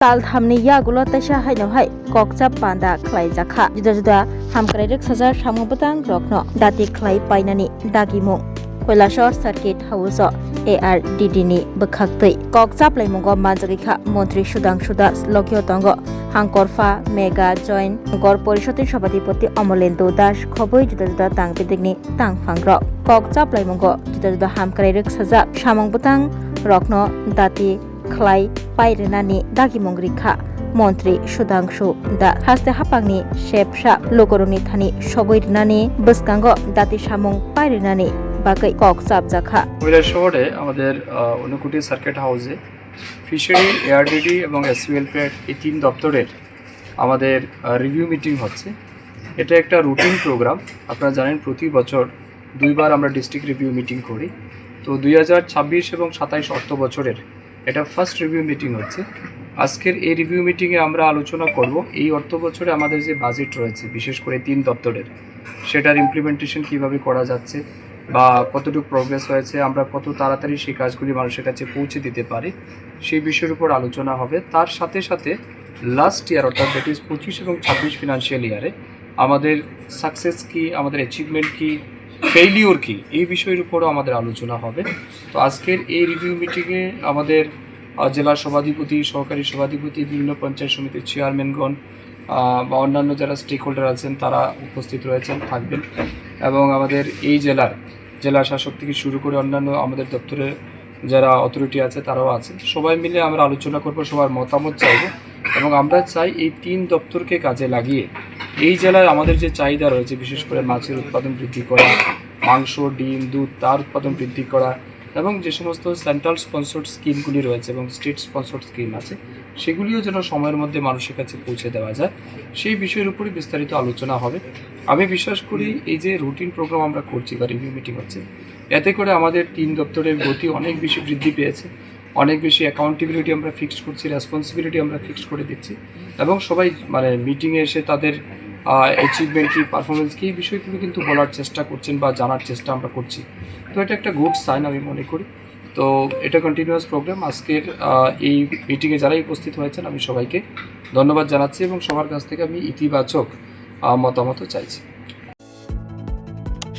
तालथामनि यागुलो तैसा हायनोहाय ककजाब बान्दा ख्लायजाखा जुदा जुदा हामख्रायरक साजार सामुबतां रखनो दाति ख्लाय पायनानि दागिमुं কৈলাসর সার্কিট হাউস ARDD नि बखाक्तै ककजाब लाइमुंगो मानजागिखा मन्त्री सुदांशु दास लकियो तंग हांकरफा मेगा जॉइंट नगर परिषदनि सभापति अमलेन्दु दास खबै जुदा जुदा तांबिदिगनि तांफांग्र ककजाब लाइमुंगो जुदा जुदा हामख्रायरक साजा सामुबतां रखनो दाति ख्लाय पायरेनानि दागिमुंग्रिखा मन्त्री सुदांशु दा हास्ते हापांनि शेपसा लोगोरनि थानि सगैरनानि बसकांगो दाति सामुं पायरेनानि বাকি ককজাব জাখা কৈলাস শহরে আমাদের অনুকুটি সার্কিট হাউসে ফিশারি ARDD এবং SC এই তিন দপ্তরের আমাদের রিভিউ মিটিং হচ্ছে। এটা একটা রুটিন প্রোগ্রাম। আপনারা জানেন প্রতি বছর দুইবার আমরা ডিস্ট্রিক্ট রিভিউ মিটিং করি। তো 2026 এবং 27 অর্থ বছরের এটা ফার্স্ট রিভিউ মিটিং হচ্ছে। আজকের এই রিভিউ মিটিংয়ে আমরা আলোচনা করব এই অর্থ বছরে আমাদের যে বাজেট রয়েছে বিশেষ করে তিন দপ্তরের সেটার ইমপ্লিমেন্টেশন কিভাবে করা যাচ্ছে বা কতটুকু প্রোগ্রেস হয়েছে, আমরা কত তাড়াতাড়ি সেই কাজগুলি মানুষের কাছে পৌঁছে দিতে পারি সেই বিষয়ের উপর আলোচনা হবে। তার সাথে সাথে লাস্ট ইয়ার অর্থাৎ দ্যাট ইজ 25 এবং 26 ফিনান্সিয়াল ইয়ারে আমাদের সাকসেস কী, আমাদের অ্যাচিভমেন্ট কী, ফেইলিওর কী, এই বিষয়ের উপরও আমাদের আলোচনা হবে। তো আজকের এই রিভিউ মিটিংয়ে আমাদের জেলা সভাধিপতি, সহকারী সভাধিপতি, বিভিন্ন পঞ্চায়েত সমিতির চেয়ারম্যানগণ বা অন্যান্য যারা স্টেক হোল্ডার আছেন তারা উপস্থিত রয়েছেন, থাকবেন এবং আমাদের এই জেলা শাসক থেকে শুরু করে অন্যান্য আমাদের দপ্তরের যারা অথরিটি আছে তারাও আছেন। সবাই মিলে আমরা আলোচনা করব, সবার মতামত চাইব এবং আমরা চাই এই তিন দপ্তরকে কাজে লাগিয়ে এই জেলায় আমাদের যে চাহিদা রয়েছে বিশেষ করে মাছের উৎপাদন বৃদ্ধি করা, মাংস, ডিম, দুধ তার উৎপাদন বৃদ্ধি করা এবং যে সমস্ত সেন্ট্রাল স্পন্সর্ড স্কিমগুলি রয়েছে এবং স্টেট স্পন্সর্ড স্কিম আছে সেগুলিও যেন সময়ের মধ্যে মানুষের কাছে পৌঁছে দেওয়া যায় সেই বিষয়ের উপরই বিস্তারিত আলোচনা হবে। আমি বিশ্বাস করি এই যে রুটিন প্রোগ্রাম আমরা করছি বা রিভিউ মিটিং হচ্ছে এতে করে আমাদের তিন দপ্তরের গতি অনেক বেশি বৃদ্ধি পেয়েছে, অনেক বেশি অ্যাকাউন্টেবিলিটি আমরা ফিক্সড করছি, রেসপন্সিবিলিটি আমরা ফিক্সড করে দিচ্ছি এবং সবাই মিটিংয়ে এসে তাদের অ্যাচিভমেন্ট কী, পারফরমেন্স কী এই বিষয়গুলো কিন্তু বলার চেষ্টা করছেন বা জানার চেষ্টা আমরা করছি। তো এটা একটা গুড সাইন আমি মনে করি। তো এটা কন্টিনিউয়াস প্রোগ্রাম। আজকের এই মিটিংয়ে যারাই উপস্থিত হয়েছেন আমি সবাইকে ধন্যবাদ জানাচ্ছি এবং সবার কাছ থেকে আমি ইতিবাচক মতামত চাইছি।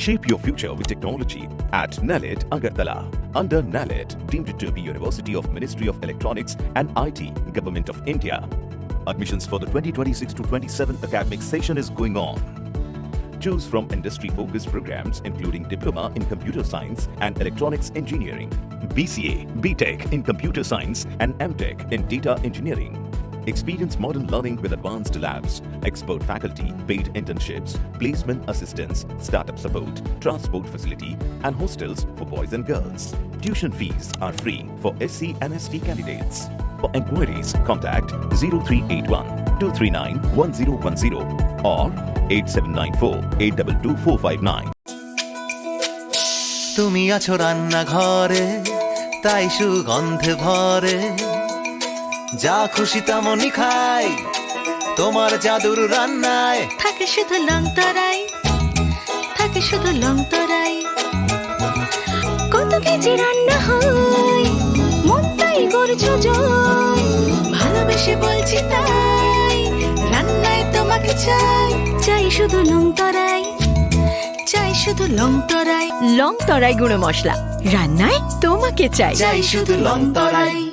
Shape your future with technology at NALED Agartala. Under NALED, deemed to be University of Ministry of Electronics and IT, Government of India. Admissions for the 2026 to 27 academic session is going on. Choose from industry-focused programs including Diploma in Computer Science and Electronics Engineering, BCA, BTech in Computer Science and MTech in Data Engineering. Experience modern learning with advanced labs, expert faculty, paid internships, placement assistance, startup support, transport facility and hostels for boys and girls. Tuition fees are free for SC and ST candidates. For enquiries, contact 0381 239 1010 or 8794 822 459. তুমি আছো রান্না ঘরে তাই সুগন্ধে ভরে, যা খুশি তেমনই খাই তোমার জাদুর রান্নায়। থাকে শুধু লং তরাই, থাকে শুধু লং তরাই, কত কেজি রান্না হয় মন তাই করছো জয়, ভালোবেসে বলছি তাই রান্নায় তোমাকে চাই, চাই শুধু লং তরাই, চাই শুধু লং তরাই, লং তরাই গুঁড়ো মশলা রান্নায় তোমাকে চাই, চাই শুধু লং তরাই।